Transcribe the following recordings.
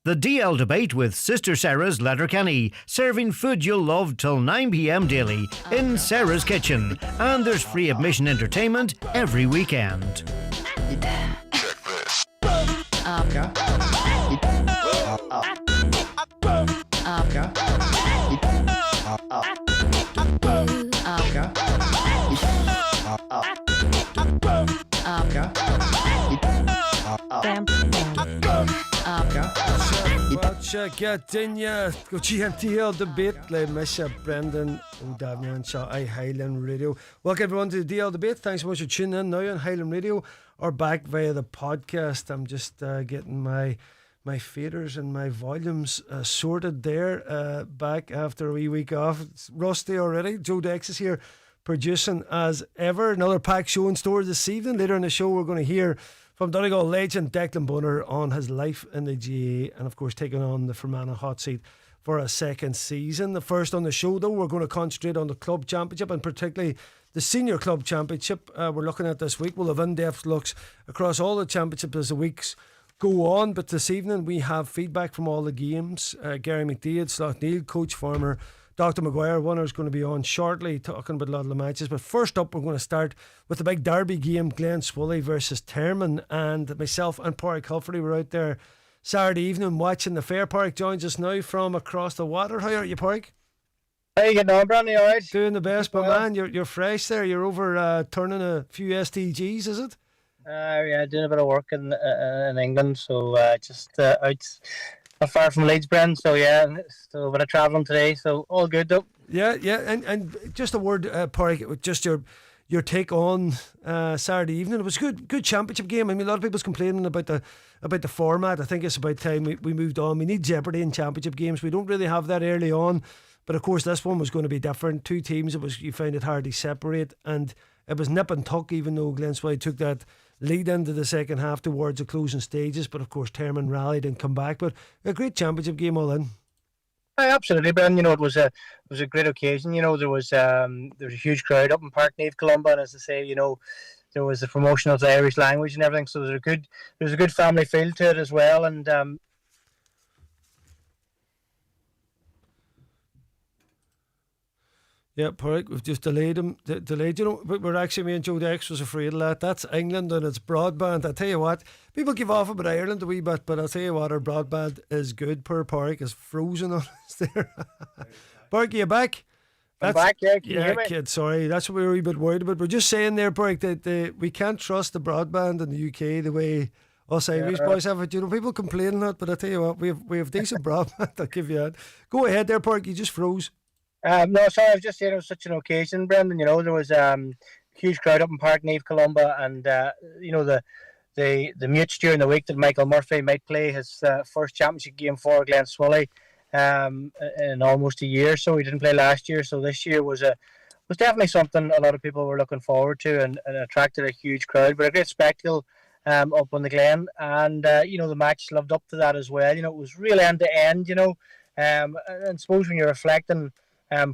The DL Debate with Sister Sara's Letterkenny, serving food you'll love till 9 p.m. daily in Sara's Kitchen. And there's free admission entertainment every weekend. Gardenia go DL Debate le Misha Brendan O'Davney and Shaw Highland Radio. Welcome everyone to the DL Debate. Thanks so much for tuning in now on Highland Radio or back via the podcast. I'm just getting my faders and my volumes sorted there back after a wee week off. It's rusty already. Joe Dex is here producing as ever. Another packed show in store this evening. Later in the show we're going to hear from Donegal legend Declan Bonner on his life in the GAA and of course taking on the Fermanagh hot seat for a second season. The first on the show though, we're going to concentrate on the club championship and particularly the senior club championship we're looking at this week. We'll have in-depth looks across all the championships as the weeks go on, but this evening we have feedback from all the games. Gary McDaid, Naomh coach, former Dr. Maguire, one is going to be on shortly talking about a lot of the matches. But first up, we're going to start with the big derby game, Glen Swilly versus Termon. And myself and Pauric Hilferty were out there Saturday evening watching the fair. Pauric joins us now from across the water. How are you, Pauric? How you getting on, Brandy? All right? Doing the best, but man, you're fresh there. You're over turning a few STGs, is it? Yeah, doing a bit of work in England, so just out not far from Leeds, Brendan. So yeah, still a bit of travelling today, so all good though. Yeah, and just a word, Pauric, just your take on Saturday evening. It was a good championship game. I mean, a lot of people's complaining about the format. I think it's about time we moved on. We need jeopardy in championship games. We don't really have that early on, but of course this one was going to be different. Two teams, you found it hard to separate, and it was nip and tuck, even though Glen Swilly took that lead into the second half towards the closing stages. But of course Termon rallied and come back. But a great championship game all in. Absolutely, Ben. It was a great occasion. There was a huge crowd up in Park Naomh, Columba, and as I say, there was the promotion of the Irish language and everything. So there was a good family feel to it as well. And yeah, Pauric, we've just delayed him. Delayed, but we're actually, me and Joe Dex was afraid of that. That's England and it's broadband. I tell you what, people give off about Ireland a wee bit, but I'll tell you what, our broadband is good. Poor Pauric is frozen on us there. Pauric, are you back? I'm back, yeah. Can you hear me? Kid, sorry. That's what we were a wee bit worried about. We're just saying there, Pauric, that we can't trust the broadband in the UK the way us Irish boys have it. People complain on that, but I tell you what, we have decent broadband. I'll give you that. Go ahead there, Pauric. You just froze. No, sorry, I was just saying it was such an occasion, Brendan. There was huge crowd up in Park Naomh, Columba, and the mutes during the week that Michael Murphy might play his first championship game for Glen Swilly in almost a year. So he didn't play last year. So this year was definitely something a lot of people were looking forward to and attracted a huge crowd. But a great spectacle up on the Glen, and the match lived up to that as well. It was real end to end. And I suppose when you're reflecting.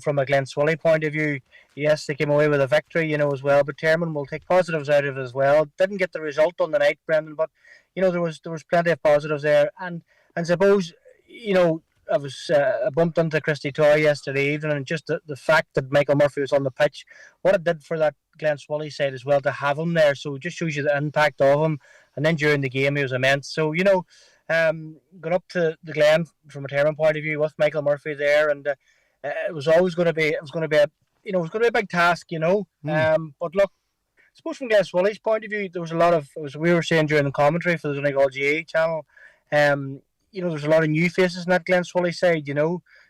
From a Glen Swilly point of view, yes, they came away with a victory, as well. But Termon will take positives out of it as well. Didn't get the result on the night, Brendan, but there was plenty of positives there. And suppose I was bumped into Christy Toy yesterday evening, and just the fact that Michael Murphy was on the pitch, what it did for that Glen Swilly side as well to have him there. So it just shows you the impact of him. And then during the game, he was immense. So going up to the Glen from a Termon point of view with Michael Murphy there, and it was going to be a big task, But look, I suppose from Glen Swilly's point of view, there was a lot of, as we were saying during the commentary for the Donegal GAA channel, there's a lot of new faces in that Glen Swilly side,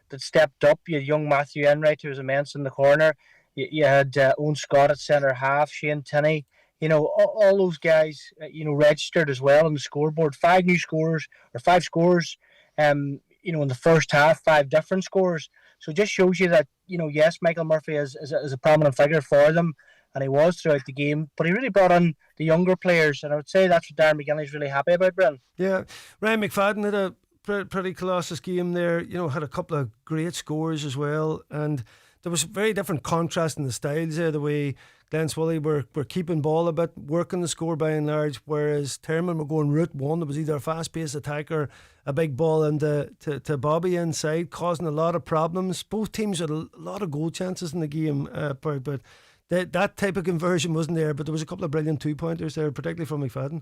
that stepped up. You had young Matthew Enright, who was immense in the corner. You had Owen Scott at centre half, Shane Tinney. All those guys, registered as well on the scoreboard. Five scorers, in the first half, 5 different scores. So it just shows you that, yes, Michael Murphy is a prominent figure for them, and he was throughout the game, but he really brought on the younger players, and I would say that's what Darren McGinley's really happy about, Brendan. Yeah, Ryan McFadden had a pretty colossus game there, had a couple of great scores as well, and there was very different contrast in the styles there, the way Glenswilly were keeping ball a bit, working the score by and large, whereas Termon were going route one. It was either a fast-paced attack or a big ball into to Bobby inside, causing a lot of problems. Both teams had a lot of goal chances in the game, but that type of conversion wasn't there. But there was a couple of brilliant two-pointers there, particularly from McFadden.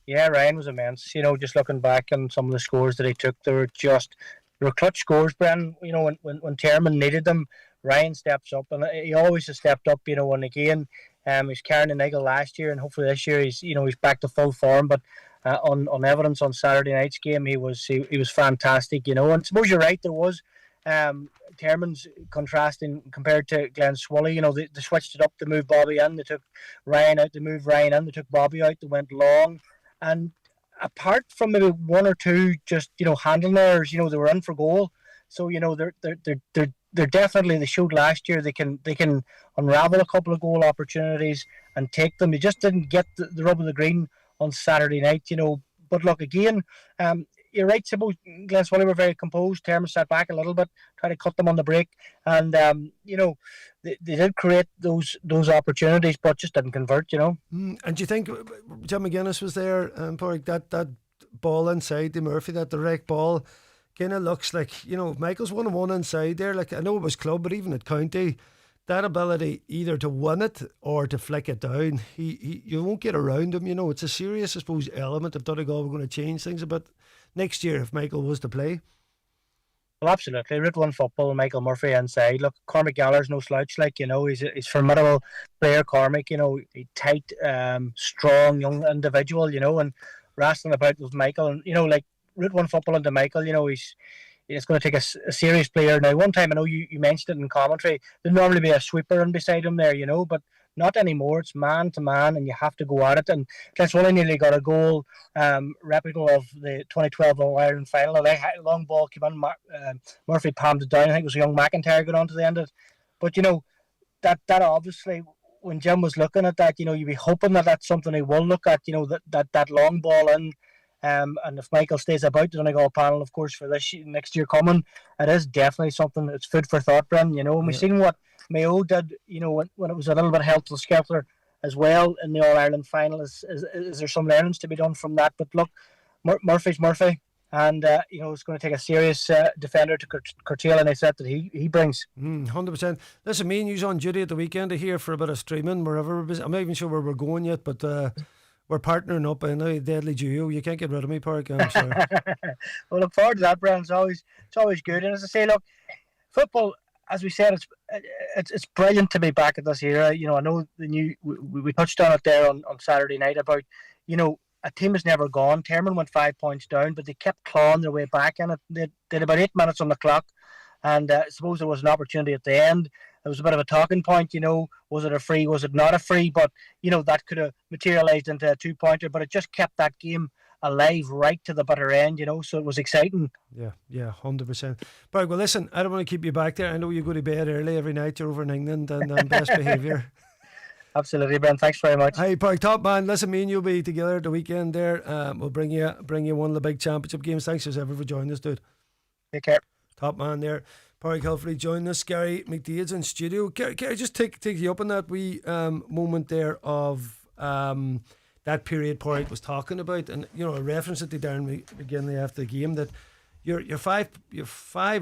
Yeah, Ryan was immense. Just looking back on some of the scores that he took, they were clutch scores, Brennan. When Termon needed them, Ryan steps up, and he always has stepped up. And again, he's carrying the Nigel last year, and hopefully this year he's back to full form. But on evidence on Saturday night's game, he was fantastic. And I suppose you're right. There was Termon's contrasting compared to Glenswilly. They switched it up to move Bobby in. They took Ryan out to move Ryan in. They took Bobby out. They went long, and apart from maybe one or two just handling errors, they were in for goal. So they're definitely, they showed last year they can unravel a couple of goal opportunities and take them. They just didn't get the rub of the green on Saturday night, But look, again, you're right, Sybil. Glenswilly were very composed. Termon sat back a little bit, tried to cut them on the break, and they did create those opportunities, but just didn't convert. And do you think Jim McGuinness was there, Pauric, that ball inside to Murphy, that direct ball? Kind of looks like, Michael's 1-on-1 inside there. Like, I know it was club, but even at county, that ability either to win it or to flick it down, you won't get around him. It's a serious, I suppose, element of Donegal. We're going to change things a bit next year if Michael was to play. Well, absolutely. Route 1 football, Michael Murphy inside. Look, Cormac Gallagher's no slouch. He's a formidable player, Cormac. A tight, strong, young individual. And wrestling about with Michael, and Route 1 football into Michael, it's going to take a serious player. Now, one time I know you mentioned it in commentary, there'd normally be a sweeper in beside him there, but not anymore. It's man to man, and you have to go at it. And Glenswilly nearly got a goal replicable of the 2012 All-Ireland final. A long ball came on, Murphy palmed it down. I think it was a young McIntyre got on to the end of it. But that obviously, when Jim was looking at that, you'd be hoping that that's something he will look at. That long ball in. And if Michael stays about the Donegal panel, of course, for next year coming, it is definitely something that's food for thought, Bren. And we've seen what Mayo did, when it was a little bit helter-skelter as well in the All-Ireland final. Is there some learnings to be done from that? But look, Murphy's Murphy, and it's going to take a serious defender to curtail any threat that he brings. 100%. Listen, me and you's on duty at the weekend here for a bit of streaming wherever we're busy. I'm not even sure where we're going yet, but we're partnering up. I know a deadly duo. You can't get rid of me, Pauric. I'm sorry. Well, look forward to that, Brian. It's always good. And as I say, look, football, as we said, it's brilliant to be back at this era. I know we touched on it there on Saturday night about, a team has never gone. Termon went 5 points down, but they kept clawing their way back in it. They did about 8 minutes on the clock, and I suppose there was an opportunity at the end. It was a bit of a talking point, was it a free, was it not a free? But, that could have materialised into a 2-pointer, but it just kept that game alive right to the bitter end, so it was exciting. Yeah, 100%. But well, listen, I don't want to keep you back there. I know you go to bed early every night. You're over in England and best behaviour. Absolutely, Ben. Thanks very much. Hey, Pauric, top man. Listen, me and you'll be together at the weekend there. We'll bring you one of the big championship games. Thanks as ever for joining us, dude. Take care. Top man there. Pauric Hilferty joined us. Gary McDaid's in studio. Gary, just take you up on that wee moment there of that period Pauric was talking about, and a reference it to Darren McGinley after the game, that you're five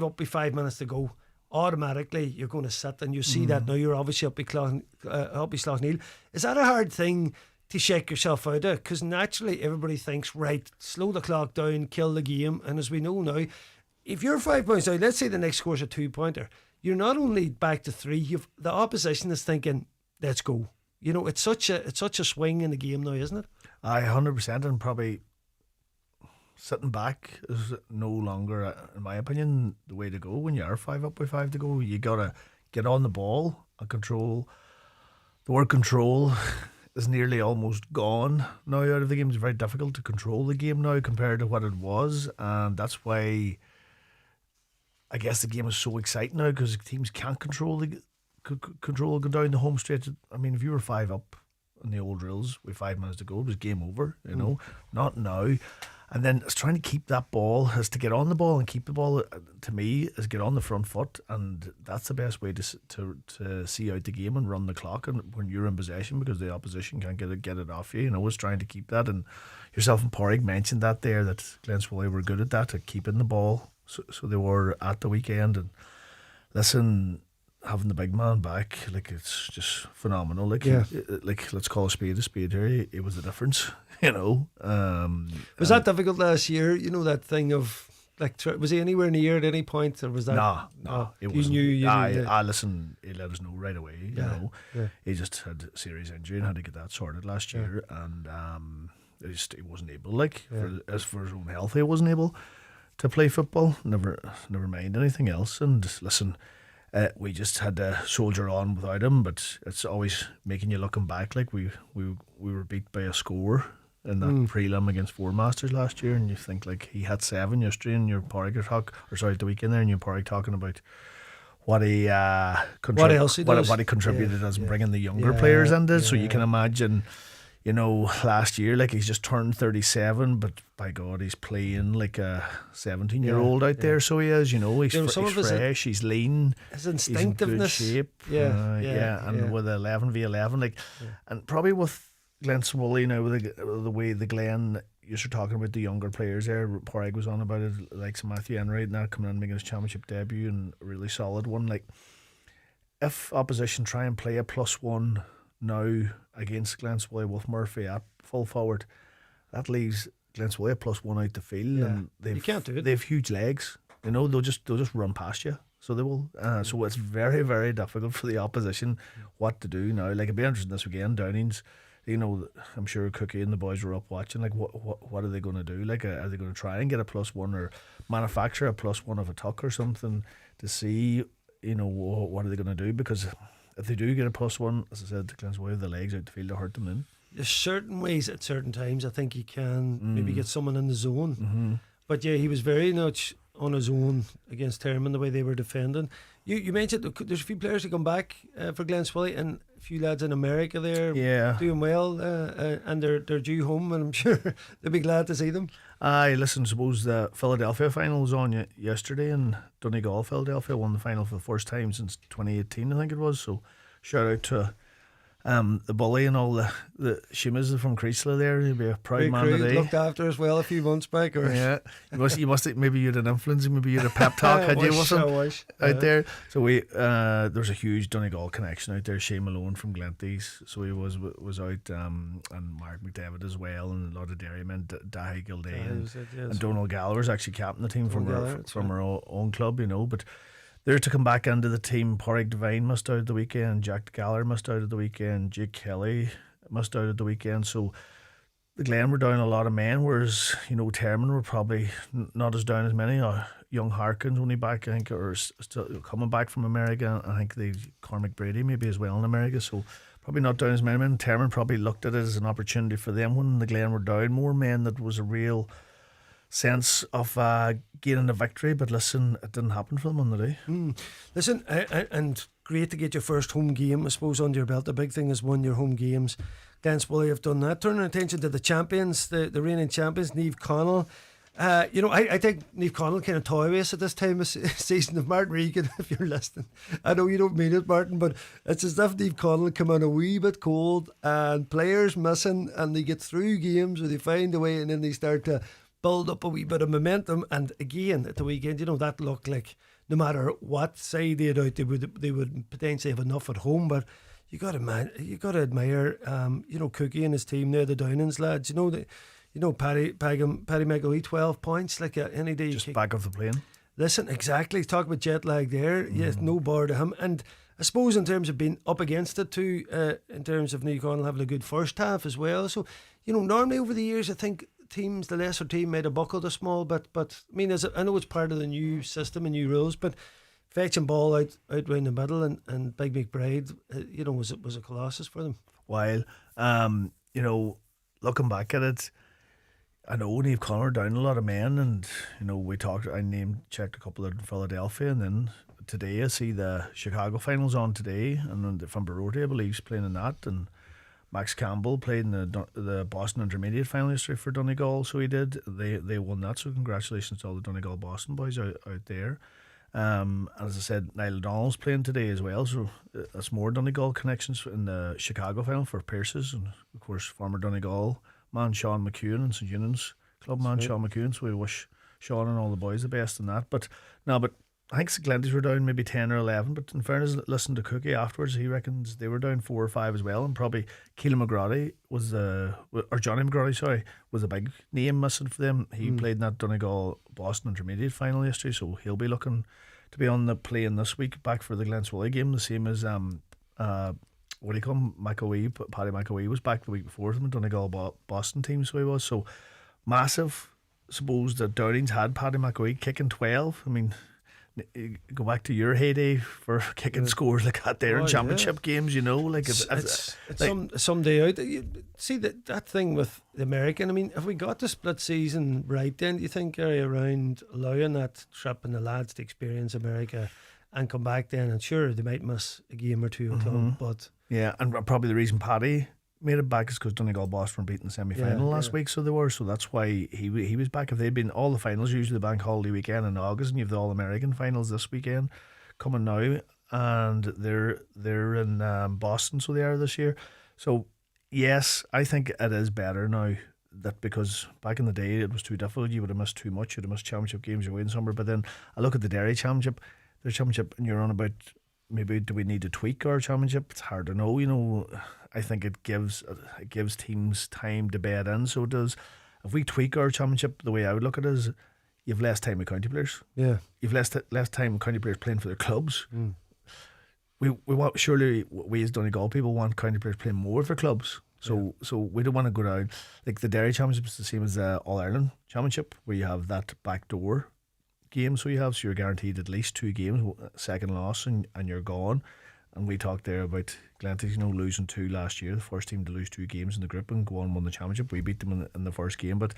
up with 5 minutes to go. Automatically you're going to sit, and you see that now. You're obviously up with Slough-Neil. Is that a hard thing to shake yourself out of? Because naturally everybody thinks, right, slow the clock down, kill the game. And as we know now, if you're 5 points out, let's say the next score's a 2-pointer, you're not only back to 3, the opposition is thinking, let's go. It's such a swing in the game now, isn't it? 100%, and probably sitting back is no longer, in my opinion, the way to go. When you are 5 up with 5 to go, you gotta get on the ball and control. The word control is nearly almost gone now out of the game. It's very difficult to control the game now compared to what it was, and that's why I guess the game is so exciting now, because teams can't control go down the home straight. I mean, if you were 5 up in the old drills with 5 minutes to go, it was game over. Not now. And then it's trying to keep that ball, is to get on the ball and keep the ball. To me, is get on the front foot, and that's the best way to see out the game and run the clock. And when you're in possession, because the opposition can't get it off you, is trying to keep that. And yourself and Pauric mentioned that there, that Glenswilly were good at that, at keeping the ball. So they were at the weekend. And listen, having the big man back, like, it's just phenomenal. Like, let's call a spade here. It was the difference, Was that difficult last year? That thing of, like, was he anywhere near at any point, or was that? No, it wasn't. Listen, he let us know right away. He just had a serious injury and had to get that sorted last year, and he wasn't able. As for his own health, he wasn't able to play football. Never mind anything else. And listen, we just had to soldier on without him. But it's always making you looking back. Like, we were beat by a score in that prelim against Four Masters last year, and you think, like, he had 7 yesterday, and your Pauric the weekend there, and your Pauric talking about what he contributed as bringing the younger players into. So you can imagine, last year, like, he's just turned 37, but by God, he's playing like a 17-year-old out there. So he is, he's fresh, he's lean, his instinctiveness, he's in good shape, and with 11v11, like, and probably with Glenswilly now, with the way the Glen, you're talking about the younger players there. Pauric was on about it, like Matthew Enright now coming in making his championship debut, and a really solid one. Like, if opposition try and play a +1 now against Glenswilly with Murphy at full forward, that leaves Glenswilly a +1 out the field, and you can't do it. They have huge legs. They'll just run past you. So they will. So it's very, very difficult for the opposition what to do now. Like, it'd be interesting this weekend. Downings, I'm sure Cookie and the boys were up watching. Like, what are they going to do? Like, are they going to try and get a +1 or manufacture a +1 of a tuck or something to see? What are they going to do? Because if they do get a +1, as I said, to Glenswilly, the legs out the field to hurt them in. There's certain ways at certain times I think you can maybe get someone in the zone. But yeah, he was very much on his own against Terman, the way they were defending. You mentioned there's a few players that come back for Glenswilly, and a few lads in America there doing well, and they're due home, and I'm sure they'll be glad to see them. Listen, suppose the Philadelphia final was on yesterday, and Donegal Philadelphia won the final for the first time since 2018, I think it was. So shout out to the bully and all the Shimas from Creasla there. He'll be a proud man today. Looked after as well a few months back. You must maybe you had an influence, maybe you had a pep talk, had you with him out there. So there's a huge Donegal connection out there. Shane Malone from Glenties, so he was out, and Mark McDaid as well, and a lot of Derrymen, Dahi Gildea, and Donald Gallagher's actually captain the team from our own club, but they're to come back into the team. Pauric Devine missed out at the weekend. Jack Gallagher missed out at the weekend. Jake Kelly missed out at the weekend. So the Glen were down a lot of men, whereas Terman were probably not as down as many. Young Harkins only back, I think, or still coming back from America. I think Cormac Brady maybe as well in America. So probably not down as many men. Terman probably looked at it as an opportunity for them when the Glen were down more men. That was a real sense of gaining a victory, but listen, it didn't happen for them on the day. Listen, and great to get your first home game, I suppose, under your belt. The big thing is won your home games. Glenswilly have done that. Turning attention to the champions, the reigning champions, Naomh Conaill. I think Naomh Conaill kind of toy with us at this time of season. Of Martin Regan, if you're listening, I know you don't mean it, Martin, but it's as if Naomh Conaill come in a wee bit cold and players missing, and they get through games or they find a way, and then they start to build up a wee bit of momentum. And again at the weekend, that looked like no matter what side they had out, they would potentially have enough at home. But you got to admire Cookie and his team there, the Downings lads. Paddy McGoey, 12 points, like any day. Just back off the plane. Listen, exactly. Talk about jet lag there. Yes, no bar to him. And I suppose in terms of being up against it too, in terms of Naomh Conaill having a good first half as well. So normally over the years, I think the lesser team might have buckled a small bit, but I mean, I know it's part of the new system and new rules, but fetching ball out round the middle and Big McDaid, was a colossus for them. While, looking back at it, I know Naomh Conaill down a lot of men, and I checked a couple in Philadelphia, and then today I see the Chicago finals on today, and then from Barote, I believe, is playing in that, and Max Campbell played in the Boston Intermediate final yesterday for Donegal, so he did. They won that, so congratulations to all the Donegal Boston boys out there. And as I said, Niall O'Donnell's playing today as well, so that's more Donegal connections in the Chicago final for Pierce's, and of course former Donegal man Sean McEwen and St Eunan's club man Sean McEwen, so we wish Sean and all the boys the best in that. But I think St Glenties were down maybe 10 or 11, but in fairness, listen to Cookie afterwards, he reckons they were down 4 or 5 as well, and probably Keelan McGrady or Johnny McGrady, was a big name missing for them. He played in that Donegal Boston Intermediate final yesterday, so he'll be looking to be on the plane this week back for the Glenswilly game, the same as what do you call him, Paddy McAwee was back the week before from the Donegal Boston team, so he was. So massive. Suppose that Downings had Paddy McAwee kicking 12. I mean, go back to your heyday for kicking scores like that there in championship games, like it's like, someday out. You see that thing with the American. I mean, have we got the split season right then, do you think, Gary, around allowing that trip and the lads to experience America and come back then? And sure, they might miss a game or two at club, but yeah, and probably the reason Paddy made it back is because Donegal Boston were beating the semi-final last week, so that's why he was back. If they'd been all the finals, usually the bank holiday weekend in August, and you have the All-American finals this weekend coming now, and they're in Boston, so they are this year. So yes, I think it is better now, that because back in the day it was too difficult, you would have missed too much, you'd have missed championship games, you're waiting somewhere. But then I look at the Derry Championship, and you're on about, maybe do we need to tweak our championship? It's hard to know, I think it gives teams time to bed in. So it does. If we tweak our championship, the way I would look at it is, you've less time with county players. Yeah, you've less time with county players playing for their clubs. We want, surely we as Donegal people want county players playing more for clubs. So we don't want to go down like the Derry Championship is the same as the All Ireland Championship, where you have that backdoor game. So you're guaranteed at least 2 games, second loss, and you're gone. And we talked there about Glenties, losing 2 last year, the first team to lose 2 games in the group and go on and won the championship. We beat them in the first game, but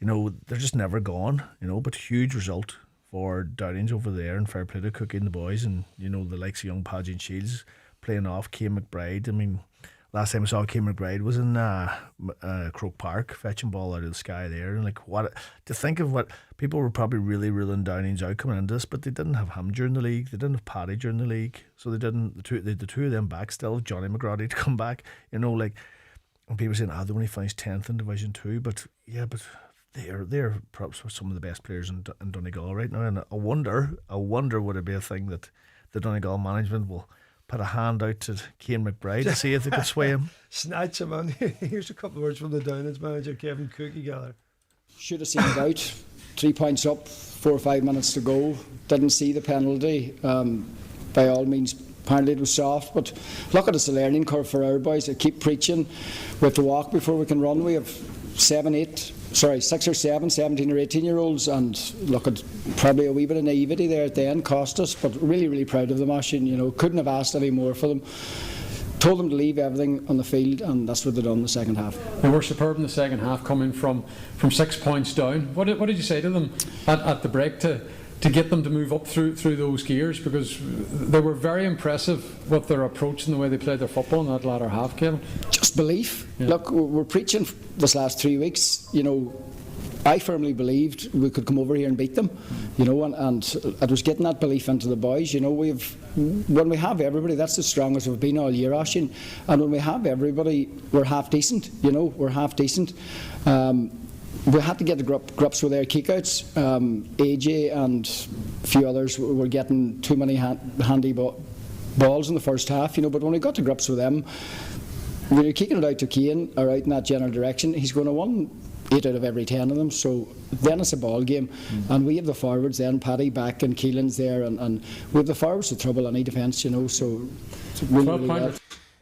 they're just never gone. But huge result for Downings over there, and fair play to Cookie and the boys, and the likes of young Paddy and Shields playing off Kane McBride. I mean, last time I saw Kane McBride was in Croke Park, fetching ball out of the sky there, and what to think of, what people were probably really ruling Downings out coming into this, but they didn't have him during the league, they didn't have Paddy during the league, so they didn't the two of them back still, Johnny McGrady to come back, and people saying they only finished 10th in Division 2, but they're perhaps some of the best players in Donegal right now, and I wonder would it be a thing that the Donegal management will put a hand out to Kane McBride to see if they could sway him. Snatch him on. Here's a couple of words from the Downings manager, Kevin Cookie Gather. Should have seen it out. 3 points up, 4 or 5 minutes to go. Didn't see the penalty. By all means, apparently it was soft, but look at it's a learning curve for our boys. I keep preaching. We have to walk before we can run. We have 6 or 7, 17 or 18-year-olds, and look at probably a wee bit of naivety there at the end cost us, but really, really proud of them, Ashton. Couldn't have asked any more for them. Told them to leave everything on the field, and that's what they done in the second half. They were superb in the second half, coming from 6 points down. What did you say to them at the break to get them to move up through those gears? Because they were very impressive with their approach and the way they played their football in that latter half, Kevin. Just belief. Yeah. Look, we're preaching this last 3 weeks. I firmly believed we could come over here and beat them. And it was getting that belief into the boys. When we have everybody, that's the strongest we've been all year, Oshin. And when we have everybody, we're half decent. We're half decent. We had to get the grips with their kickouts. AJ and a few others were getting too many handy balls in the first half, but when we got to grips with them, when you're kicking it out to Kane or out in that general direction, he's going to win 8 out of every 10 of them. So then it's a ball game, and we have the forwards then, Paddy back and Keelan's there, and we have the forwards to trouble any defence, so it's really well.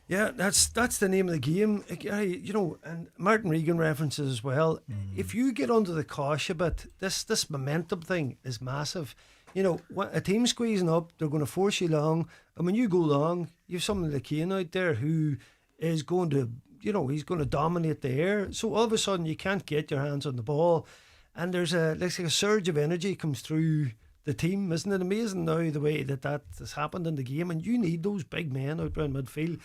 Yeah, that's the name of the game, and Martin Regan references as well. If you get under the cosh a bit, this momentum thing is massive. A team squeezing up, they're going to force you long, and when you go long, you've someone like Kane out there who is going to, he's going to dominate the air. So all of a sudden you can't get your hands on the ball, and there's a surge of energy comes through the team. Isn't it amazing now the way that has happened in the game? And you need those big men out around midfield,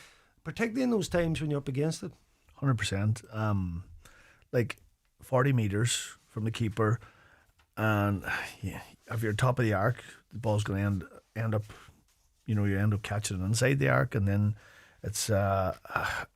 particularly in those times when you're up against it. 100%. Like 40 metres from the keeper, and if you're top of the arc, the ball's going to end up, you end up catching it inside the arc, and then it's a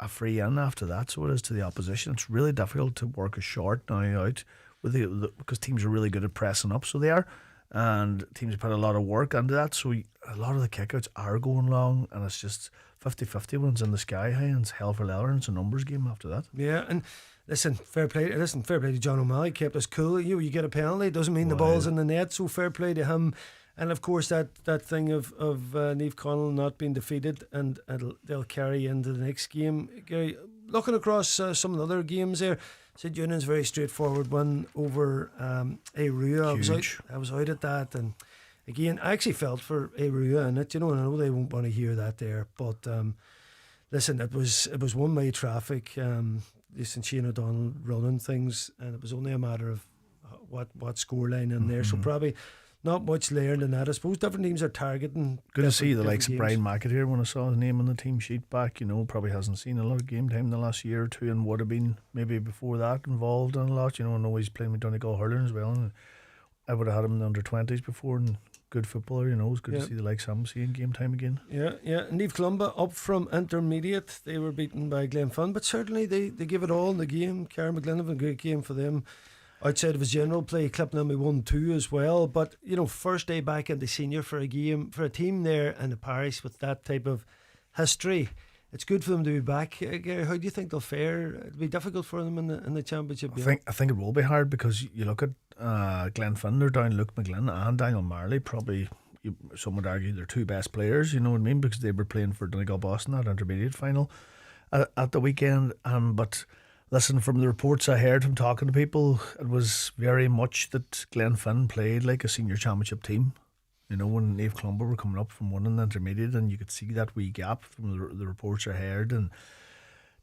free in after that. So it is to the opposition. It's really difficult to work a short now out because teams are really good at pressing up, so they are, and teams put a lot of work into that. So a lot of the kickouts are going long, and it's just 50-50 when it's in the sky high, and it's hell for leather, and it's a numbers game after that. Yeah, and listen, fair play to John O'Malley, kept us cool. You get a penalty, doesn't mean the ball's in the net, so fair play to him. And of course that thing of Naomh Conaill not being defeated, and they'll carry into the next game. Gary, looking across some of the other games there, St Eunan's very straightforward win over Arua. I was out at that, and again I actually felt for Arua in it, and I know they won't want to hear that there, but listen, it was one-way traffic. Listen, Shane O'Donnell running things, and it was only a matter of what scoreline in there. So probably not much learned in that. I suppose different teams are targeting. Good to see the likes of Brian McDaid when I saw his name on the team sheet back. Probably hasn't seen a lot of game time in the last year or two, and would have been maybe before that involved in a lot. I know he's playing with Donegal hurling as well, and I would have had him in the under-20s before, and good footballer. It's good to see the likes of him seeing game time again. Yeah. Naomh Columba up from intermediate. They were beaten by Glenfin, but certainly they give it all in the game. Karen McGlynn, a great game for them. Outside of his general play, Clipnam 1-2 as well. But first day back into senior for a team there in the parish with that type of history. It's good for them to be back. Gary, how do you think they'll fare? It'll be difficult for them in the championship. I think it will be hard, because you look at Glenfin, they're down Luke McGlynn and Daniel Marley. Probably some would argue they're two best players. You know what I mean? Because they were playing for Donegal Boston at intermediate final at the weekend. But listen, from the reports I heard from talking to people, it was very much that Glenfin played like a senior championship team. When Naomh Columba were coming up from winning the intermediate, and you could see that wee gap from the reports I heard. And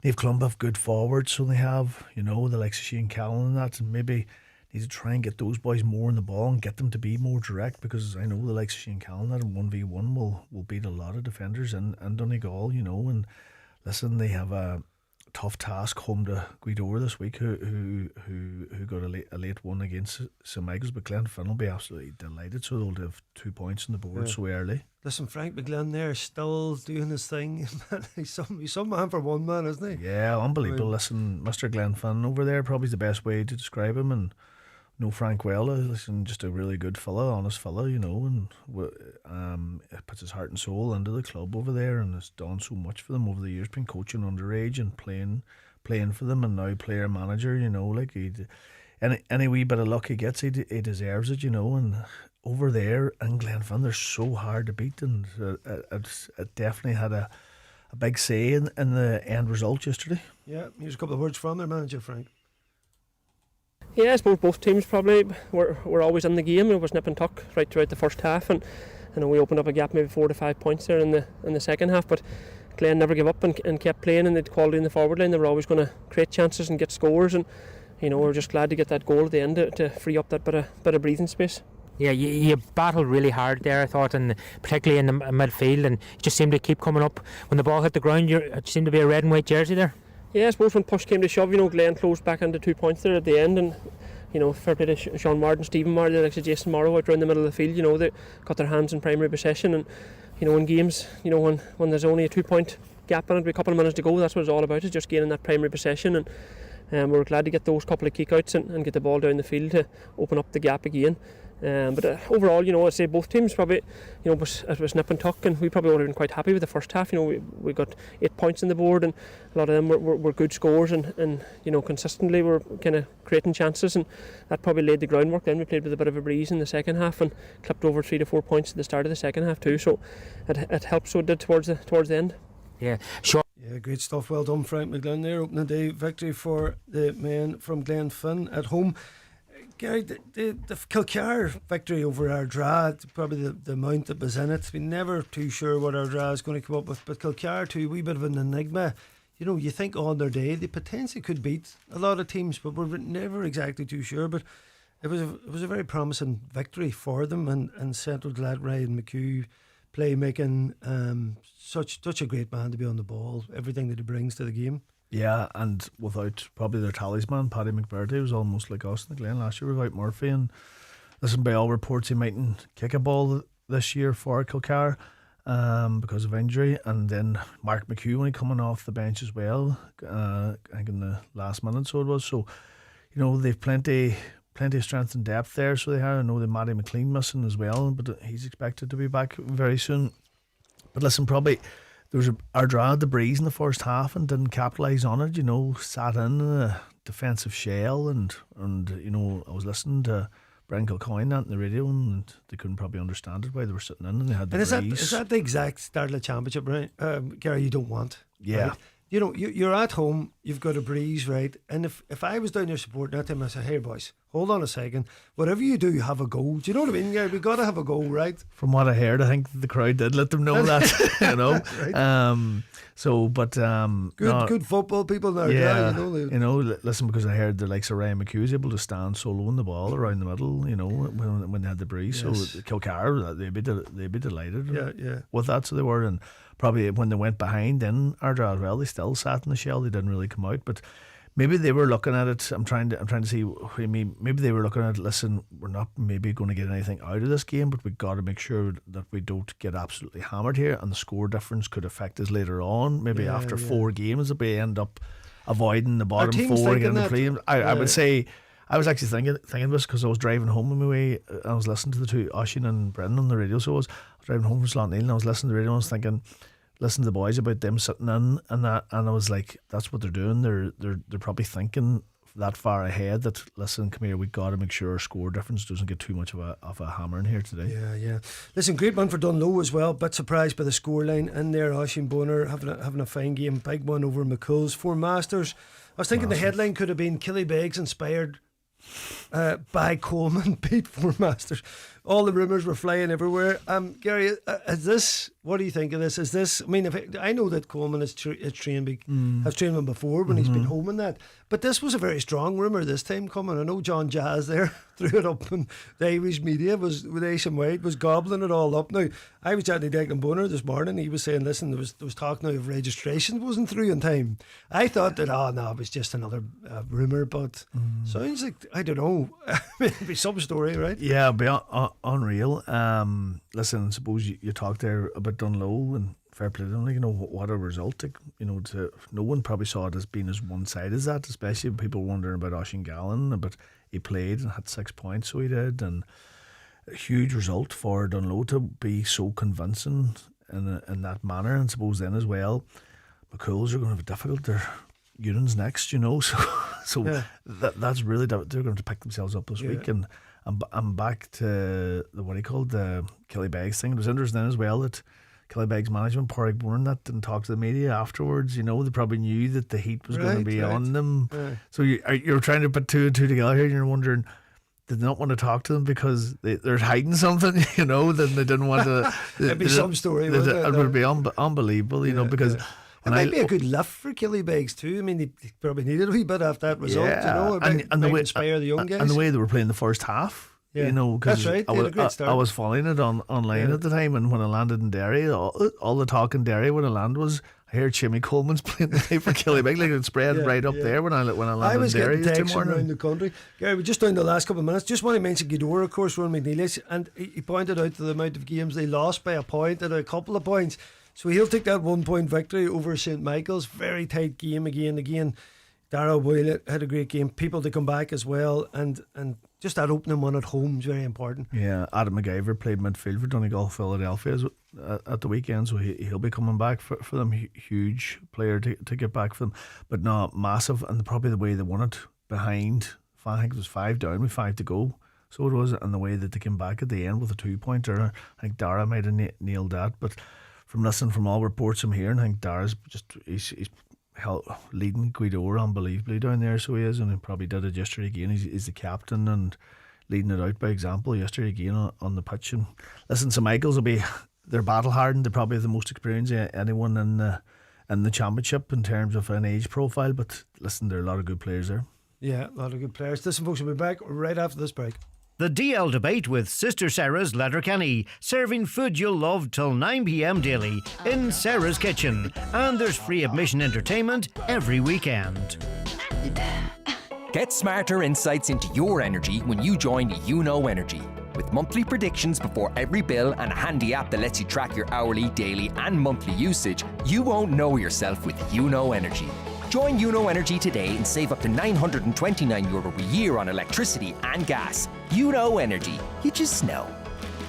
Naomh Columba have good forwards, so they have, the likes of Shane Callan and that, and maybe need to try and get those boys more in the ball and get them to be more direct, because I know the likes of Shane Callan that in 1v1 will beat a lot of defenders in Donegal, and listen, they have a tough task home to Gweedore this week, who got a late one against St Michael's, but Glenfin will be absolutely delighted, so they'll have 2 points on the board so early. Listen, Frank McGlynn there still doing his thing. he's some man for one man, isn't he? Yeah, unbelievable. Listen, Mr. Glenfin over there, probably the best way to describe him, and Frank well, listen, just a really good fella, honest fella, and puts his heart and soul into the club over there, and has done so much for them over the years, been coaching underage and playing for them, and now player manager, like any wee bit of luck he gets, he deserves it, and over there in Glenfin they're so hard to beat, and it definitely had a big say in the end result yesterday. Yeah, here's a couple of words from their manager, Frank. Yeah, I suppose both teams probably were always in the game. It was nip and tuck right throughout the first half, and we opened up a gap maybe 4 to 5 points there in the second half. But Glen never gave up and kept playing, and they'd quality in the forward line. They were always going to create chances and get scores, and we were just glad to get that goal at the end to free up that bit of breathing space. Yeah, you battled really hard there, I thought, and particularly in the midfield, and you just seemed to keep coming up. When the ball hit the ground, it seemed to be a red and white jersey there. Yeah, I suppose when push came to shove, Glen closed back into 2 points there at the end, and fair play to Sean Martin, Stephen Martin, like Jason Morrow out around the middle of the field. They got their hands in primary possession, and in games, when there's only a 2 point gap in it, with a couple of minutes to go, that's what it's all about, is just gaining that primary possession, and we're glad to get those couple of kickouts and get the ball down the field to open up the gap again. But overall, I'd say both teams probably, it was nip and tuck, and we probably would have been quite happy with the first half. We got 8 points on the board, and a lot of them were good scores, and consistently we're kind of creating chances, and that probably laid the groundwork. Then we played with a bit of a breeze in the second half and clipped over 3 to 4 points at the start of the second half too. So it helped, so it did towards the end. Yeah, sure. Yeah, great stuff. Well done, Frank McGlynn there. Opening day victory for the men from Glenfin at home. Gary, the Kilcar victory over Ardra, probably the amount that was in it, we're never too sure what Ardra is going to come up with, but Kilcar too, a wee bit of an enigma. You think on their day they potentially could beat a lot of teams, but we're never exactly too sure. But it was a very promising victory for them, and central to that, Ryan McHugh playmaking, such a great man to be on the ball, everything that he brings to the game. Yeah, and without probably their talisman, Paddy McBurdy, was almost like us in the Glen last year without Murphy. And listen, by all reports, he mightn't kick a ball this year for Kilcar because of injury. And then Mark McHugh coming off the bench as well, I think in the last minute, so it was. So, they've plenty of strength and depth there. So they have. I know that Matty McLean missing as well, but he's expected to be back very soon. But listen, probably there was Ardra the breeze in the first half and didn't capitalise on it. Sat in a defensive shell, and I was listening to Brian Kilcoyne on the radio, and they couldn't probably understand it why they were sitting in, and they had the breeze. Is that the exact start of the championship, right? Gary, you don't want. Yeah. Right? You're at home, you've got a breeze, right? And if I was down there supporting that team, I said, hey boys, hold on a second. Whatever you do, have a go. Do you know what I mean? Yeah, we got to have a go, right? From what I heard, I think the crowd did let them know that, Right. Good football people there. Yeah, listen, because I heard the likes of Ryan McHugh was able to stand soloing the ball around the middle, when they had the breeze. Yes. So Kilcar, they'd be delighted with that. So they were, and probably when they went behind in Ardra as well, they still sat in the shell. They didn't really come out, but maybe they were looking at it. I'm trying to see. Maybe they were looking at it. Listen, we're not maybe going to get anything out of this game, but we've got to make sure that we don't get absolutely hammered here. And the score difference could affect us later on. Maybe after 4 games, if we end up avoiding the bottom 4 again in the play. I would say. I was actually thinking this because I was driving home on my way. I was listening to the two, Oisín and Brendan, on the radio. So I was driving home from Slotneil, and I was listening to the radio, and I was thinking, listen to the boys about them sitting in and that, and I was like, that's what they're doing. They're probably thinking that far ahead that, listen, come here, we've got to make sure our score difference doesn't get too much of a hammer in here today. Yeah. Listen, great one for Dunlow as well. Bit surprised by the scoreline in there. Oisín Bonner having a fine game, big one over McColl's. 4 Masters. I was thinking the headline could have been Killybegs inspired by Coleman beat 4 Masters. All the rumours were flying everywhere. Gary, what do you think of this? Is this, I mean, I know that Coleman has trained him before when he's been home and that, but this was a very strong rumour this time coming. I know John Jazz there threw it up, and the Irish media with Aishan White was gobbling it all up. Now, I was chatting to Declan Bonner this morning. He was saying, listen, there was talk now of registration wasn't through in time. I thought that, it was just another rumour, but sounds like, I don't know, maybe some story, right? Yeah, but unreal. Listen, suppose you talked there about Dunlow, and fair play to them, what a result. No one probably saw it as being as one side as that, especially people wondering about Oisín Gallen, but he played and had 6 points, so he did, and a huge result for Dunlow to be so convincing in that manner. And suppose then as well, McCool's are going to have it difficult. They're Union's next, so yeah. That's really, they're going to pick themselves up this week. And I'm back to the Killybegs thing. It was interesting then as well that Killybegs management, Pauric that didn't talk to the media afterwards. They probably knew that the heat was going to be on them. Right. So you're trying to put 2 and 2 together here, and you're wondering, did they not want to talk to them because they're hiding something, then they didn't want to. It'd be some story. It would be unbelievable, because. It might be a good lift for Killybegs too. I mean, they probably needed a wee bit after that result, and the way inspire the young guys. And the way they were playing the first half, that's right. They had a great start. I was following it online at the time, and when I landed in Derry, all the talk in Derry when I landed was, I heard Jimmy Coleman's playing today for Killybegs. Like it spread right up there when I landed in Derry. I was getting texts around the country. Gary, we're just down the last couple of minutes. Just want to mention Gweedore, of course, Ron McNeil, and he pointed out the amount of games they lost by a point and a couple of points. So he'll take that 1 point victory over St Michael's. Very tight game again. Dara Boyle had a great game. People to come back as well, and just that opening one at home is very important. Yeah, Adam McGyver played midfield for Donegal Philadelphia at the weekend, so he'll be coming back for them. Huge player to get back for them, but no, massive, and probably the way they won it behind. I think it was 5 down with 5 to go. So it was, and the way that they came back at the end with a 2-pointer. I think Dara might have nailed that, but. From all reports I'm hearing, I think Dara's he's leading Gweedore unbelievably down there, so he is, and he probably did it yesterday again. He's the captain and leading it out by example yesterday again on the pitch. And listen, St Michael's they're battle hardened. They're probably the most experienced anyone in the championship in terms of an age profile. But listen, there are a lot of good players there. Yeah, a lot of good players. Listen, folks, we'll be back right after this break. The DL Debate with Sister Sara's Letterkenny, serving food you'll love till 9 p.m. daily in Sara's kitchen. And there's free admission entertainment every weekend. Get smarter insights into your energy when you join Know Energy. With monthly predictions before every bill and a handy app that lets you track your hourly, daily and monthly usage, you won't know yourself with Know Energy. Join Know Energy today and save up to €929 a year on electricity and gas. Know Energy. You just know.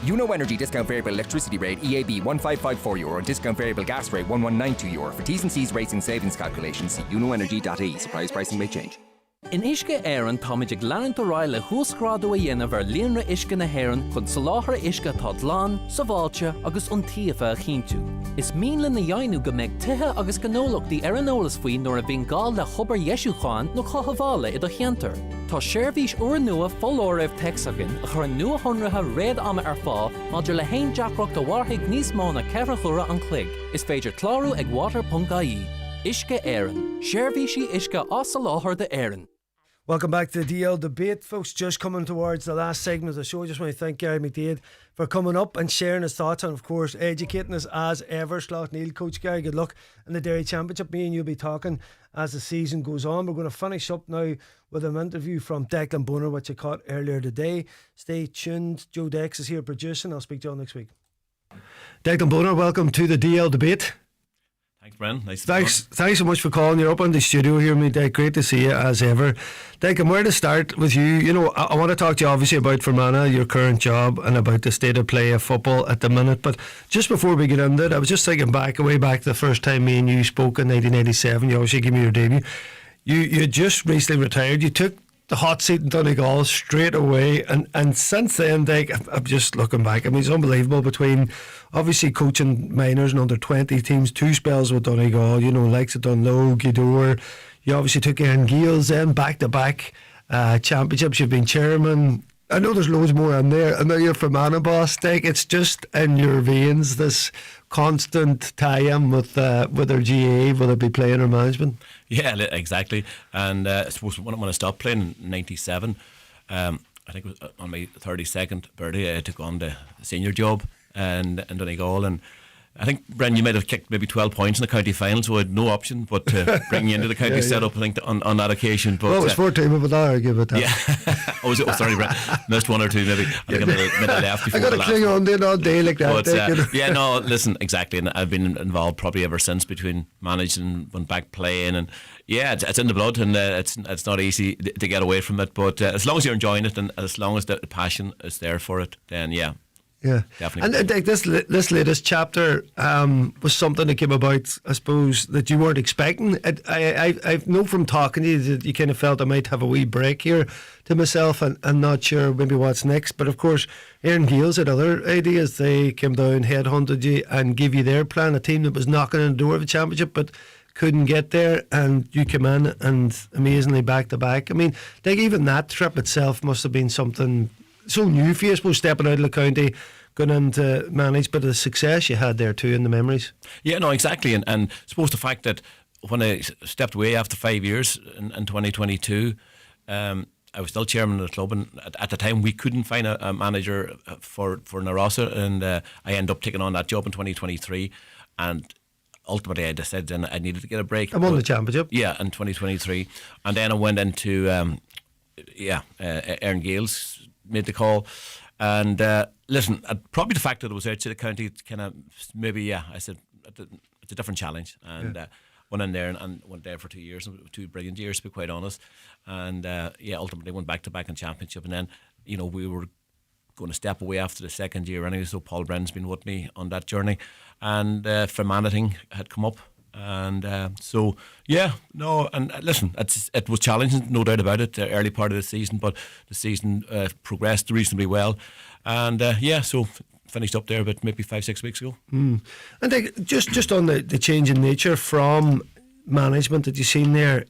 Know Energy discount variable electricity rate EAB €1554 and discount variable gas rate €1192. For T's and C's rates and savings calculations, see knowenergy.ie. Surprise pricing may change. In Uisce Éireann táiméid ag leanúint ó ráil le thuascrádú a dhéanamh ar líonra Uisce na hÉireann chun soláthar Uisce tá dlán, sa bháilte agus iontaofa a chinntiú. Is míle na dhéanú go mbeidh tithe agus gnólachtaí ar an eolas faoin nuair a bhíonn gá le chobar Ieisúcháin nó chothabhála i do cheantar. Tá seirbhís uair nua fóláireamh texagan a chur an nua-honratha réad ama ar fá maidir le haon deacracht a bharthaigh níos mó na ceithre chura an clig. Is féidir clárú ag water.ie. Uisce Éireann. Seirbhísí Uisce as sa láthair de Éireann. Welcome back to the DL Debate, folks. Just coming towards the last segment of the show. Just want to thank Gary McDaid for coming up and sharing his thoughts and, of course, educating us as ever. Neil, Coach Gary, good luck in the Dairy Championship. Me and you'll be talking as the season goes on. We're going to finish up now with an interview from Declan Bonner, which I caught earlier today. Stay tuned. Joe Dex is here producing. I'll speak to you all next week. Declan Bonner, welcome to the DL Debate. Thanks, Brennan. Nice. Thanks so much for calling. You're up on the studio here, mate. Great to see you as ever. Declan, where to start with you? You know, I want to talk to you obviously about Fermanagh, your current job, and about the state of play of football at the minute. But just before we get into it, I was just thinking way back the first time me and you spoke in 1987. You obviously gave me your debut. You had just recently retired. You took the hot seat in Donegal straight away, and since then, I'm just looking back. I mean, it's unbelievable between obviously coaching minors and under 20 teams, 2 spells with Donegal, you know, likes of Naomh, Gweedore. You obviously took Aaron Gales then back-to-back championships. You've been chairman. I know there's loads more in there. I know you're Fermanagh boss. It's just in your veins, this constant tie-in with their GAA, whether it be playing or management. Yeah, exactly. And I suppose when I stopped playing in 97, I think it was on my 32nd birthday, I took on the senior job in Donegal, and I think, Bren, you might have kicked maybe 12 points in the county final, so I had no option but to bring you into the county setup, I think, on that occasion. But, well, it was 14, but I argue about that. Yeah. Sorry, Bren. Missed one or two, maybe. I think I made a left before I got to cling on there all day like that. But, yeah, no, listen, exactly. And I've been involved probably ever since, between managing and back playing. And yeah, it's in the blood, and it's not easy to get away from it. But as long as you're enjoying it and as long as the passion is there for it, then yeah. Yeah, definitely. And this latest chapter was something that came about, I suppose, that you weren't expecting. I know from talking to you that you kind of felt I might have a wee break here to myself, and not sure maybe what's next. But of course, Aaron Gales had other ideas. They came down, headhunted you, and gave you their plan. A team that was knocking on the door of a championship, but couldn't get there, and you came in and amazingly back to back. I mean, even that trip itself must have been something so new for you, I suppose, stepping out of the county, going into manage, but the success you had there too, and the memories. Yeah, no, exactly. And I suppose the fact that when I stepped away after 5 years in 2022, I was still chairman of the club, and at the time we couldn't find a manager for Naomh, and I ended up taking on that job in 2023, and ultimately I decided then I needed to get a break. I won the championship. Yeah, in 2023, and then I went into Aaron Gales made the call, and listen, probably the fact that it was outside the county, kind of maybe, I said it's a different challenge, and went in there and went there for 2 years, 2 brilliant years to be quite honest, and ultimately went back to back in championship, and then we were going to step away after the second year anyway, so Paul Brennan's been with me on that journey, and Fermanagh had come up. And listen, it was challenging, no doubt about it, the early part of the season, but the season progressed reasonably well, and so finished up there about maybe 5-6 weeks ago. And just on the change in nature from management that you've seen there,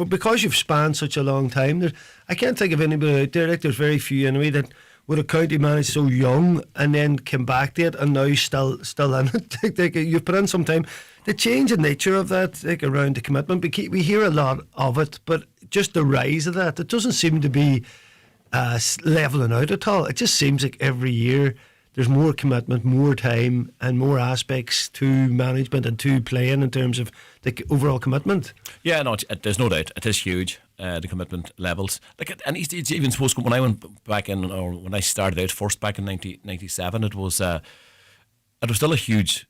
because you've spanned such a long time, I can't think of anybody out there, like there's very few anyway, that would a county managed so young and then came back to it and now still in it. You've put in some time. The change in nature of that, around the commitment, we hear a lot of it, but just the rise of that, it doesn't seem to be leveling out at all. It just seems like every year there's more commitment, more time, and more aspects to management and to playing in terms of the overall commitment. Yeah, no, there's no doubt. It is huge, the commitment levels. Like, and it's even supposed to, when I went back in, or when I started out first back in 1997, it was still a huge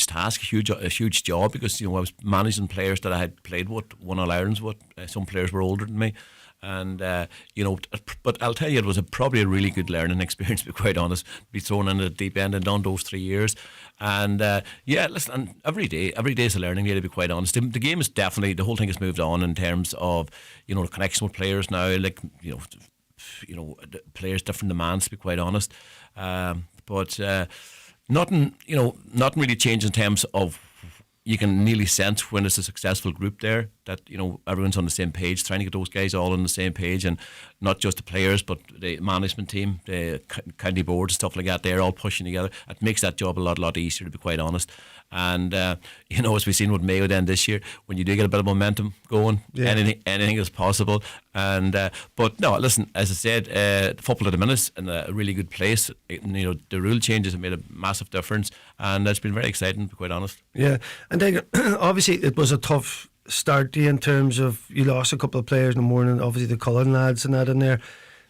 task, a huge job, because I was managing players that I had played with, won All Irelands with. Some players were older than me. And but I'll tell you, it was probably a really good learning experience, to be quite honest. Be thrown into the deep end and done those 3 years, and listen. And every day is a learning day, to be quite honest. The game is definitely, the whole thing has moved on in terms of the connection with players now. Like players different demands, to be quite honest. But nothing really changed in terms of. You can nearly sense when it's a successful group there that everyone's on the same page, trying to get those guys all on the same page, and not just the players but the management team, the county board, stuff like that. They're all pushing together. It makes that job a lot easier, to be quite honest. And as we've seen with Mayo then this year, when you do get a bit of momentum going, anything is possible. And but no, listen, as I said, football at the minute's in a really good place. The rule changes have made a massive difference, and it's been very exciting, to be quite honest. Yeah, and then obviously it was a tough start in terms of you lost a couple of players in the morning. Obviously the Cullen lads and that in there.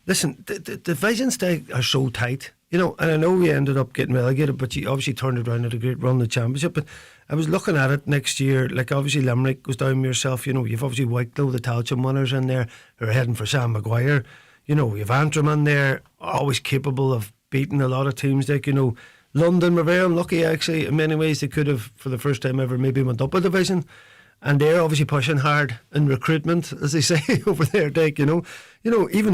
Listen, the divisions they are so tight. And I know we ended up getting relegated, but you obviously turned it around at a great run in the Championship. But I was looking at it next year, like obviously Limerick goes down with yourself. You've obviously Wicklow, the Tailteann winners in there, who are heading for Sam Maguire. You've Antrim in there, always capable of beating a lot of teams. Like, London were very unlucky, actually. In many ways, they could have, for the first time ever, maybe went up a division. And they're obviously pushing hard in recruitment, as they say over there, Dick. Even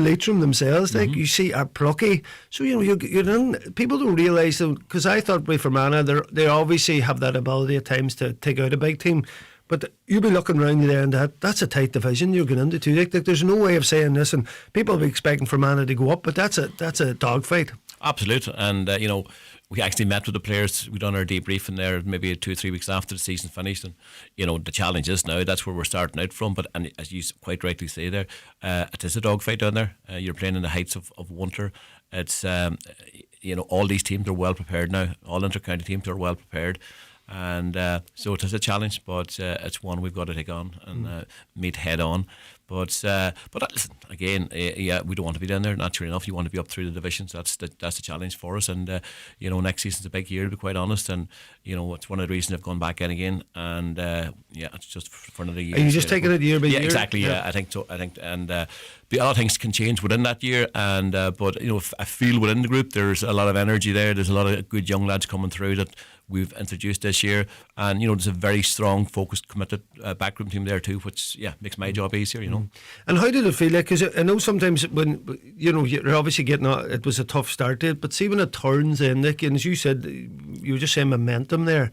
Leitrim themselves, like you see, are plucky. So you're in, people don't realise them, because I thought with Fermanagh, they obviously have that ability at times to take out a big team. But you'll be looking around you there, and that's a tight division you're going into too. Like, there's no way of saying this, and people will be expecting Fermanagh to go up, but that's a dogfight. Absolutely, and we actually met with the players. We done our debriefing there maybe 2 or 3 weeks after the season finished, and the challenge is now that's where we're starting out from. But and as you quite rightly say there, it is a dogfight down there. You're playing in the heights of winter. It's all these teams are well prepared now. All inter-county teams are well prepared. And so it is a challenge, but it's one we've got to take on and meet head on. But listen, again, we don't want to be down there. Naturally enough, you want to be up through the divisions. That's the challenge for us. And next season's a big year, to be quite honest. And it's one of the reasons I've gone back in again. And it's just for another year. Are you just taking it year by year? Yeah, exactly. Yeah, I think so. And a lot of things can change within that year. And but I feel within the group there's a lot of energy there. There's a lot of good young lads coming through that we've introduced this year, and there's a very strong, focused, committed backroom team there too, which makes my job easier. And how did it feel like? Because I know sometimes when you're obviously getting it was a tough start to it, but see when it turns in, Nick, and as you said, you were just saying momentum there.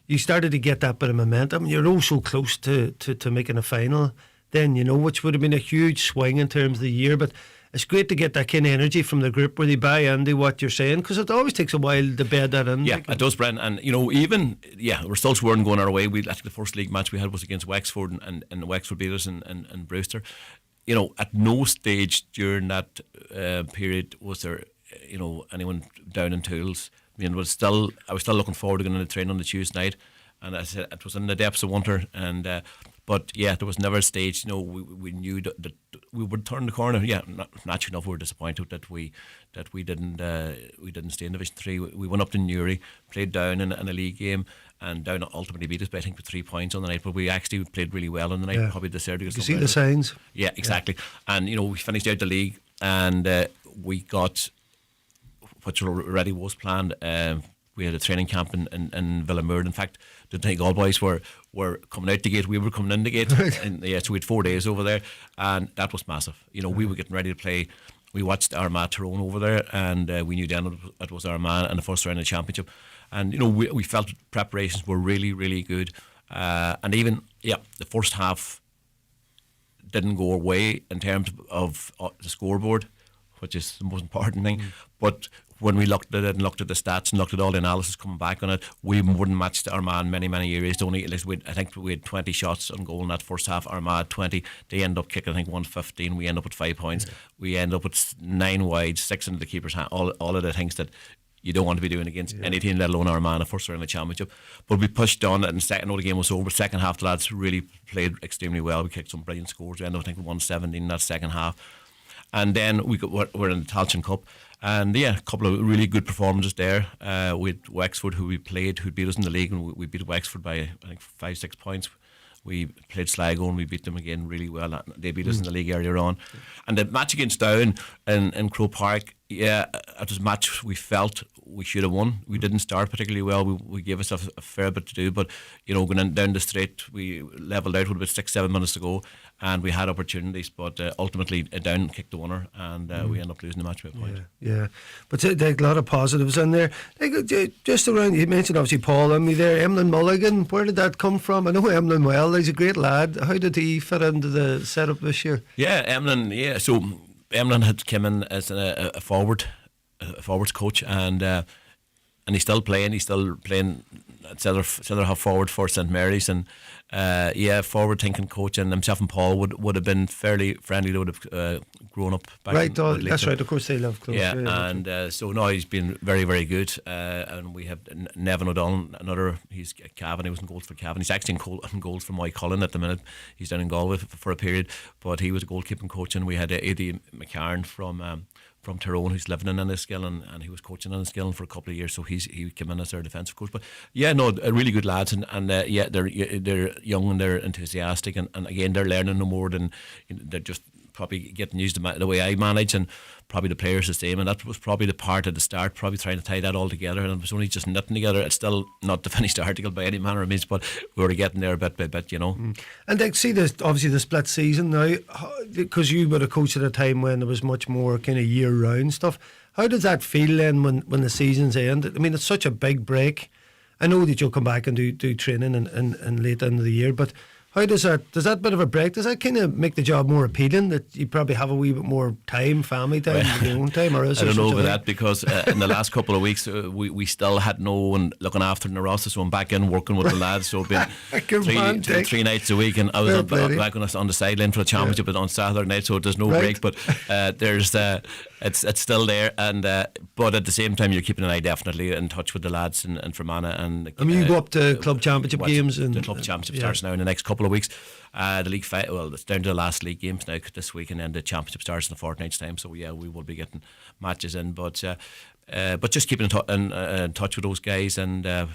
You started to get that bit of momentum. You're also close to making a final. Then which would have been a huge swing in terms of the year, but. It's great to get that kind of energy from the group where they buy into what you're saying, because it always takes a while to bed that in. Yeah, it does, Brendan. And even the results weren't going our way. I think the first league match we had was against Wexford, and Wexford beat us in Brewster. At no stage during that period was there anyone down in tools. I was still looking forward to going on the train on the Tuesday night, and as I said, it was in the depths of winter, and. But there was never a stage. We knew that we would turn the corner. Yeah, naturally enough, we were disappointed that we didn't stay in Division 3. We went up to Newry, played Down in a league game, and Down ultimately beat us by I think with 3 points on the night. But we actually played really well on the night. Probably deserved to get. You see the signs. Yeah, exactly. Yeah. And we finished out the league, and we got, which already was planned. We had a training camp in Villamoor. In fact, the Donegal boys were coming out the gate. We were coming in the gate. And so we had 4 days over there, and that was massive. We were getting ready to play. We watched Armagh Tyrone over there, and we knew then it was Armagh in the first round of the championship. And we felt preparations were really, really good. And even the first half didn't go away in terms of the scoreboard, which is the most important thing. But when we looked at it and looked at the stats and looked at all the analysis coming back on it, we wouldn't match Armagh in many areas. Only, I think we had 20 shots on goal in that first half. Armagh 20. They end up kicking, I think, 115. We end up with 5 points. Yeah. We end up with 9 wide, 6 into the keeper's hand. All of the things that you don't want to be doing against any team, let alone Armagh, first round of the championship. But we pushed on, and second, the game was over. Second half, the lads really played extremely well. We kicked some brilliant scores. We ended up, I think, with 117 in that second half. And then we're in the Tailteann Cup. And yeah, a couple of really good performances there. We had Wexford, who who beat us in the league, and we beat Wexford by, I think, 5-6 points. We played Sligo and we beat them again really well. They beat us in the league earlier on. And the match against Down in Croke Park, it was a match we felt we should have won. We didn't start particularly well. We gave ourselves a fair bit to do, but going down the straight, we levelled out with about 6-7 minutes to go, and we had opportunities, but ultimately Down kicked the winner, and we ended up losing the match by a point. Yeah. But there are a lot of positives in there. Just around, you mentioned obviously Paul and me there, Emlyn Mulligan. Where did that come from? I know Emlyn well. He's a great lad. How did he fit into the setup this year? Yeah, Emlyn. Yeah, so Emlyn had come in as a forwards coach, and he's still playing. He's still playing at centre half forward for St Mary's, and forward thinking coach. And himself and Paul would have been fairly friendly. They would have grown up back. Right, that's right. Of course, they live close. Yeah, and so now he's been very good. And we have Nevin O'Donnell, he's Cavan. He was in goals for Cavan. He's actually in goals for Moycullen at the minute. He's down in Galway for a period, but he was a goalkeeping coach. And we had Eddie McCarron from Tyrone, who's living in Enniskillen, and he was coaching in Enniskillen for a couple of years, so he came in as their defensive coach. But really good lads, and they're young and they're enthusiastic, and again they're learning no more than they're just probably getting used to the way I manage, and probably the players the same, and that was probably the part at the start, probably trying to tie that all together, and it was only just knitting together. It's still not the finished article by any manner of means, but we were getting there bit by bit, And they see this, obviously the split season now, because you were a coach at a time when there was much more kind of year-round stuff. How does that feel then when the season's end? I mean, it's such a big break. I know that you'll come back and do training and late into the year, but how does that bit of a break, does that kind of make the job more appealing, that you probably have a wee bit more time, family time, your own time? Or is I don't know about that, because in the last couple of weeks we still had no one looking after the roster, so I'm back in working with the lads, so it's been three nights a week, and I was back on the sideline for the championship, but on Saturday night, so there's no break, but there's it's still there, and but at the same time you're keeping an eye definitely in touch with the lads in Fermanagh, and I mean you go up to club championship games, and the club championship starts now in the next couple of weeks. The league it's down to the last league games now this week, and then the championship starts in a fortnight's time, so we will be getting matches in, but just keeping in touch with those guys, and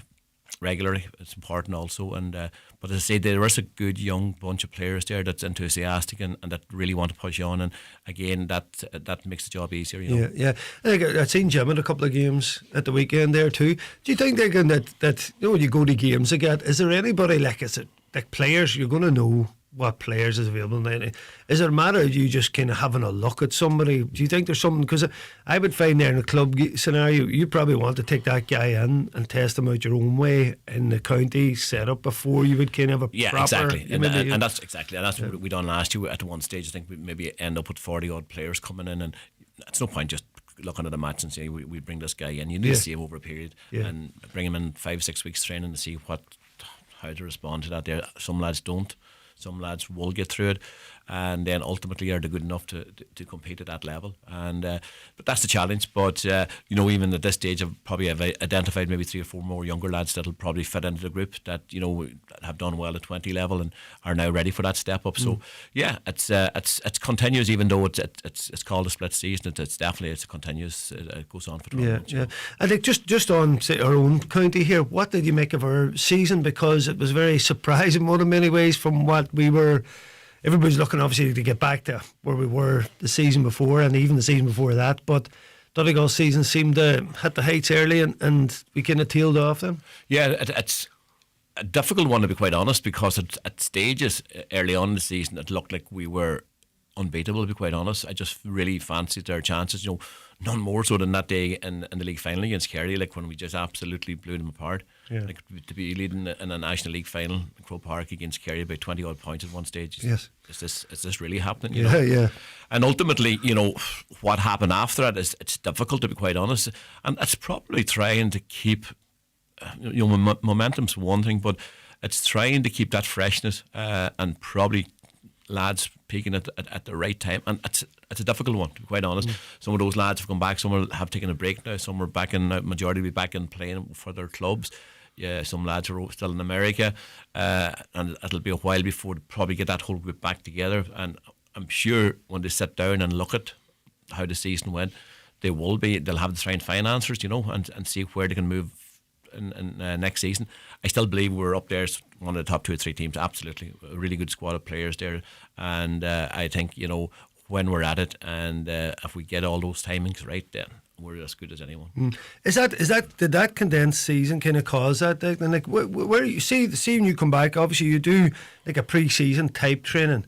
regularly, it's important also, and but as I say, there is a good young bunch of players there that's enthusiastic and that really want to push on, and again that makes the job easier. Yeah. I think I've seen Jim at a couple of games at the weekend there too. Do you think that when you go to games again, is there anybody like players you're going to know what players is available now? Is it a matter of you just kind of having a look at somebody? Do you think there's something, because I would find there in a club scenario you probably want to take that guy in and test him out your own way in the county setup before you would kind of have a proper exactly. And that's what we done last year. At one stage I think we maybe end up with 40 odd players coming in, and it's no point just looking at a match and saying we bring this guy in. You need to see him over a period and bring him in 5-6 weeks training to see how to respond to that. There, some lads don't. Some lads will get through it, and then ultimately are they good enough to compete at that level. And but that's the challenge. But even at this stage, I've probably identified maybe 3 or 4 more younger lads that'll probably fit into the group that have done well at 20 level and are now ready for that step up. So it's continuous, even though it's called a split season. It's definitely a continuous. It goes on for 12 months. Yeah. I think just on say our own county here, what did you make of our season? Because it was very surprising in many ways from what we were. Everybody's looking obviously to get back to where we were the season before and even the season before that, but Donegal's season seemed to hit the heights early and we kind of tailed off then. Yeah, it's a difficult one to be quite honest, because at stages early on in the season it looked like we were unbeatable, to be quite honest. I just really fancied our chances. none more so than that day in the league final against Kerry, like when we just absolutely blew them apart. Like to be leading in a National League final in Croke Park against Kerry by 20 odd points at one stage. Yes. Is this really happening? Yeah. And ultimately, what happened after that it's difficult, to be quite honest, and it's probably trying to keep momentum's one thing, but it's trying to keep that freshness and probably lads peaking at the right time, and it's a difficult one, to be quite honest. Some of those lads have come back, some have taken a break now, some are back in, majority will be back in playing for their clubs. Yeah, some lads are still in America, and it'll be a while before they probably get that whole group back together. And I'm sure when they sit down and look at how the season went, they'll have to try and find answers, and see where they can move in next season. I still believe we're up there as one of the top 2 or 3 teams. Absolutely, a really good squad of players there, and I think when we're at it, and if we get all those timings right, then we're as good as anyone. Did that condensed season kind of cause that? Declan? Like where you see when you come back, obviously you do like a pre-season type training,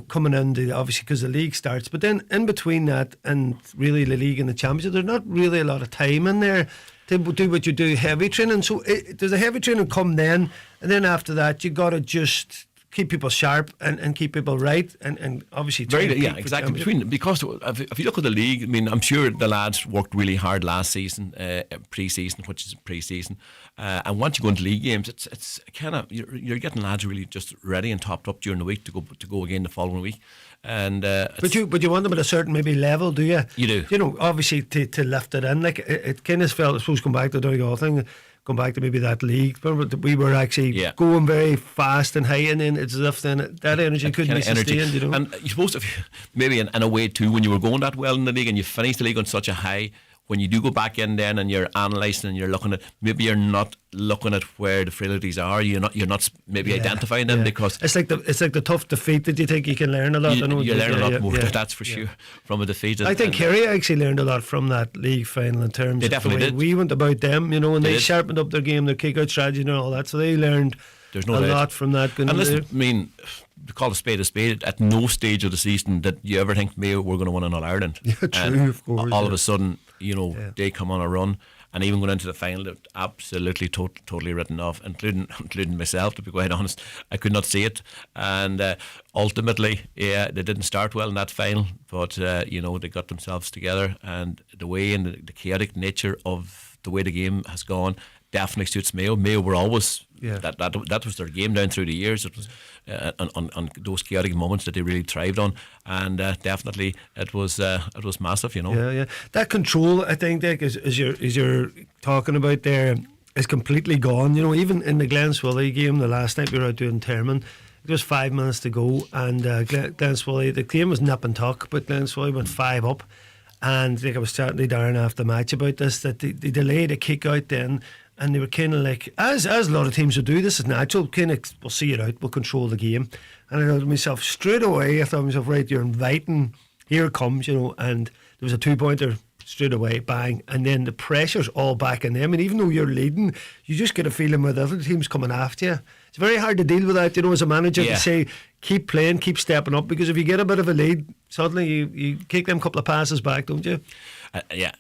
coming into, obviously because the league starts, but then in between that and really the league and the championship, there's not really a lot of time in there to do what you do, heavy training. So does the heavy training come then, and then after that you got to just keep people sharp and keep people right, and obviously exactly. Because if you look at the league, I mean, I'm sure the lads worked really hard last season, pre-season, which is pre-season, and once you go into league games, it's kind of you're getting lads really just ready and topped up during the week to go again the following week. And but you want them at a certain maybe level, do you? You do. Obviously to lift it in, like it kind of felt, I suppose, come back to the Donegal thing, come back to maybe that league. Remember, we were actually going very fast and high, and then it's as if then that energy couldn't be sustained. And you suppose maybe in a way too, when you were going that well in the league and you finished the league on such a high, when you do go back in then and you're analysing and you're looking at, maybe you're not looking at where the frailties are. You're not maybe identifying them, because it's like the tough defeat that you think you can learn a lot. You learn a lot more. That's for sure from a defeat. I think Kerry actually learned a lot from that league final in terms of the way we went about them. And they sharpened up their game, their kick-out strategy, and all that. So they learned a lot from that. And listen, I mean, to call a spade, at no stage of the season did you ever think Mayo were going to win in All Ireland. Yeah, true, of course. All of a sudden, they come on a run, and even going into the final, it absolutely totally written off, including myself, to be quite honest. I could not see it, and ultimately, they didn't start well in that final, but they got themselves together, and the way and the chaotic nature of the way the game has gone definitely suits Mayo. Mayo were always that was their game down through the years. It was on those chaotic moments that they really thrived on, and definitely it was massive. Yeah. That control, I think, Dick, as you're talking about there, is completely gone. Even in the Glenswilly game, the last night we were out doing Termon, it was 5 minutes to go, and Glenswilly, the game was nip and tuck, but Glenswilly went 5 up. And I think I was chatting to Darren after the match about this, that they delayed a kick out then, and they were kind of like, as a lot of teams would do, this is natural, kind of, we'll see it out, we'll control the game. And I thought to myself, straight away, right, you're inviting, here it comes, and there was a 2-pointer straight away, bang, and then the pressure's all back on them, and even though you're leading, you just get a feeling with other teams coming after you. It's very hard to deal with that, as a manager, to say, keep playing, keep stepping up, because if you get a bit of a lead, suddenly you kick them couple of passes back, don't you?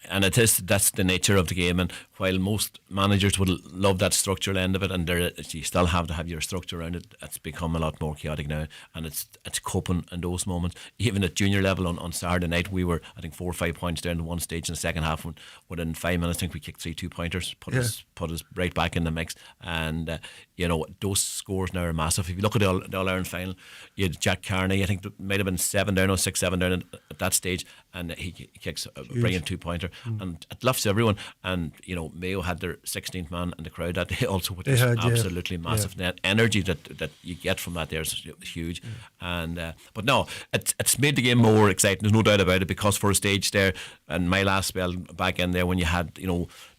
And that's the nature of the game. And while most managers would love that structural end of it, and you still have to have your structure around it, it's become a lot more chaotic now, and it's coping in those moments. Even at junior level on Saturday night, we were, I think, 4 or 5 points down in one stage in the second half. Within 5 minutes, I think we kicked 3 2-pointers, put us right back in the mix. And those scores now are massive. If you look at the All-Ireland final, you had Jack Carney, I think it might have been 7 down or 6-7 down at that stage, and he kicks a brilliant 2-pointer, and it lifts everyone. And Mayo had their 16th man in the crowd that day also, which is absolutely massive. The energy that you get from that there is huge. And but no, it's made the game more exciting, there's no doubt about it, because for a stage there, and my last spell back in there, when you had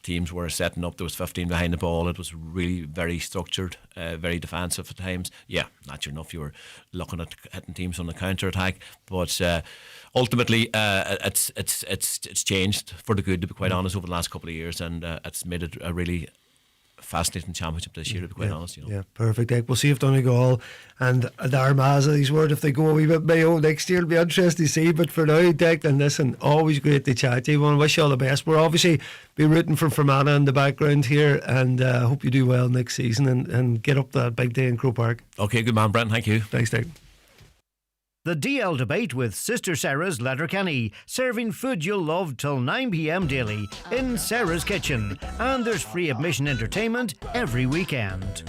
teams were setting up, there was 15 behind the ball, it was really very structured, very defensive at times. Natural enough, you were looking at hitting teams on the counter attack, but ultimately it's changed for the good, to be quite honest, over the last couple of years, and it's made it a really fascinating championship this year, to be quite honest. You know. Yeah, perfect. We'll see if Donegal and the Armagh of these words, if they go a wee bit Mayo next year, it'll be interesting to see. But for now, Declan, listen, always great to chat to you. I want to wish you all the best. We're obviously be rooting for Fermanagh in the background here, and hope you do well next season and get up that big day in Croke Park. Okay, good man, Brent. Thank you. Thanks, Declan. The DL Debate with Sister Sara's Letterkenny, serving food you'll love till 9 p.m. daily in Sara's kitchen. And there's free admission entertainment every weekend.